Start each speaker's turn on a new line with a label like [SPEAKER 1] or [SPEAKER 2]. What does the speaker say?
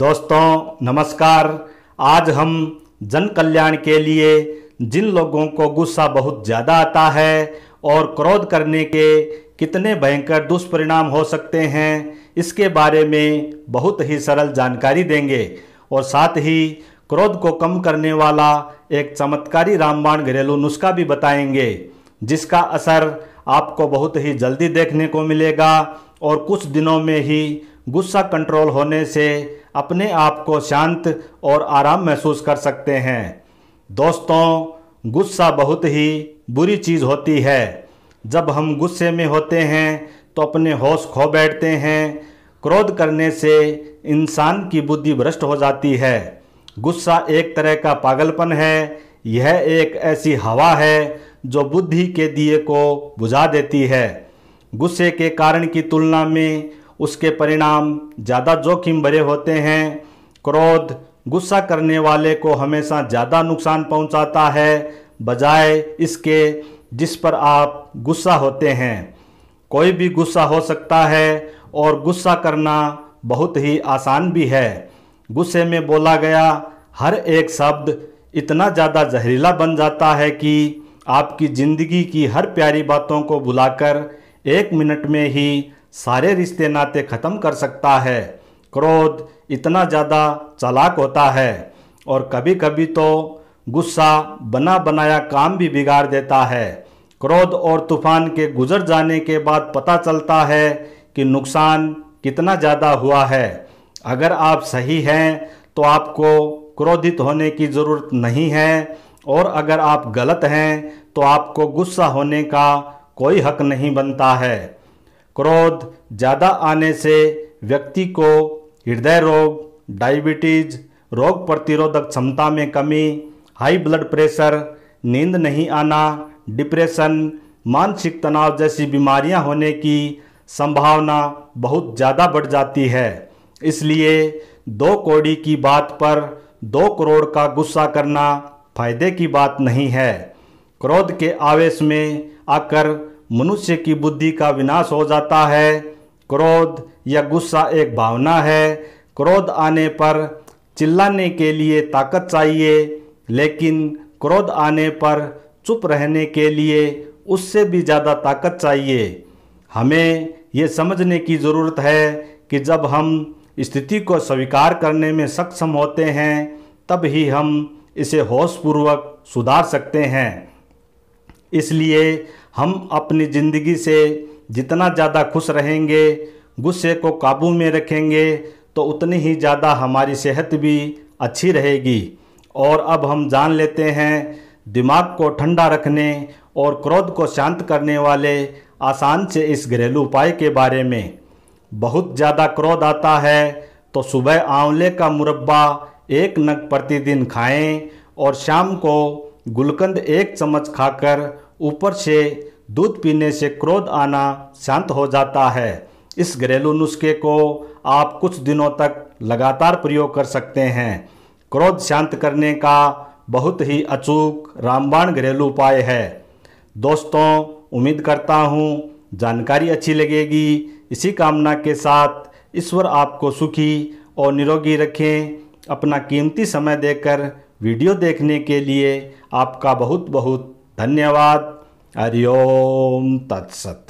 [SPEAKER 1] दोस्तों नमस्कार। आज हम जन कल्याण के लिए जिन लोगों को गुस्सा बहुत ज़्यादा आता है और क्रोध करने के कितने भयंकर दुष्परिणाम हो सकते हैं, इसके बारे में बहुत ही सरल जानकारी देंगे और साथ ही क्रोध को कम करने वाला एक चमत्कारी रामबाण घरेलू नुस्खा भी बताएंगे, जिसका असर आपको बहुत ही जल्दी देखने को मिलेगा और कुछ दिनों में ही गुस्सा कंट्रोल होने से अपने आप को शांत और आराम महसूस कर सकते हैं। दोस्तों, गुस्सा बहुत ही बुरी चीज़ होती है। जब हम गुस्से में होते हैं तो अपने होश खो बैठते हैं। क्रोध करने से इंसान की बुद्धि भ्रष्ट हो जाती है। गुस्सा एक तरह का पागलपन है। यह एक ऐसी हवा है जो बुद्धि के दिए को बुझा देती है। गुस्से के कारण की तुलना में उसके परिणाम ज़्यादा जोखिम भरे होते हैं। क्रोध गुस्सा करने वाले को हमेशा ज़्यादा नुकसान पहुंचाता है बजाय इसके जिस पर आप गुस्सा होते हैं। कोई भी गुस्सा हो सकता है और गुस्सा करना बहुत ही आसान भी है। गुस्से में बोला गया हर एक शब्द इतना ज़्यादा जहरीला बन जाता है कि आपकी ज़िंदगी की हर प्यारी बातों को भुलाकर 1 मिनट में ही सारे रिश्ते नाते ख़त्म कर सकता है। क्रोध इतना ज़्यादा चालाक होता है और कभी कभी तो गुस्सा बना बनाया काम भी बिगाड़ देता है। क्रोध और तूफान के गुजर जाने के बाद पता चलता है कि नुकसान कितना ज़्यादा हुआ है। अगर आप सही हैं तो आपको क्रोधित होने की ज़रूरत नहीं है और अगर आप गलत हैं तो आपको गुस्सा होने का कोई हक नहीं बनता है। क्रोध ज़्यादा आने से व्यक्ति को हृदय रोग, डायबिटीज, रोग प्रतिरोधक क्षमता में कमी, हाई ब्लड प्रेशर, नींद नहीं आना, डिप्रेशन, मानसिक तनाव जैसी बीमारियां होने की संभावना बहुत ज़्यादा बढ़ जाती है। इसलिए 2 कौड़ी की बात पर 2 करोड़ का गुस्सा करना फायदे की बात नहीं है। क्रोध के आवेश में आकर मनुष्य की बुद्धि का विनाश हो जाता है। क्रोध या गुस्सा एक भावना है। क्रोध आने पर चिल्लाने के लिए ताकत चाहिए, लेकिन क्रोध आने पर चुप रहने के लिए उससे भी ज़्यादा ताकत चाहिए। हमें ये समझने की ज़रूरत है कि जब हम स्थिति को स्वीकार करने में सक्षम होते हैं तब ही हम इसे होशपूर्वक सुधार सकते हैं। इसलिए हम अपनी ज़िंदगी से जितना ज़्यादा खुश रहेंगे, गुस्से को काबू में रखेंगे, तो उतनी ही ज़्यादा हमारी सेहत भी अच्छी रहेगी। और अब हम जान लेते हैं दिमाग को ठंडा रखने और क्रोध को शांत करने वाले आसान से इस घरेलू उपाय के बारे में। बहुत ज़्यादा क्रोध आता है तो सुबह आंवले का मुरब्बा 1 नग प्रतिदिन खाएं और शाम को गुलकंद 1 चम्मच खाकर ऊपर से दूध पीने से क्रोध आना शांत हो जाता है। इस घरेलू नुस्खे को आप कुछ दिनों तक लगातार प्रयोग कर सकते हैं। क्रोध शांत करने का बहुत ही अचूक रामबाण घरेलू उपाय है। दोस्तों, उम्मीद करता हूँ जानकारी अच्छी लगेगी। इसी कामना के साथ ईश्वर आपको सुखी और निरोगी रखें। अपना कीमती समय देकर वीडियो देखने के लिए आपका बहुत बहुत धन्यवाद। हरि ओम तत्सत।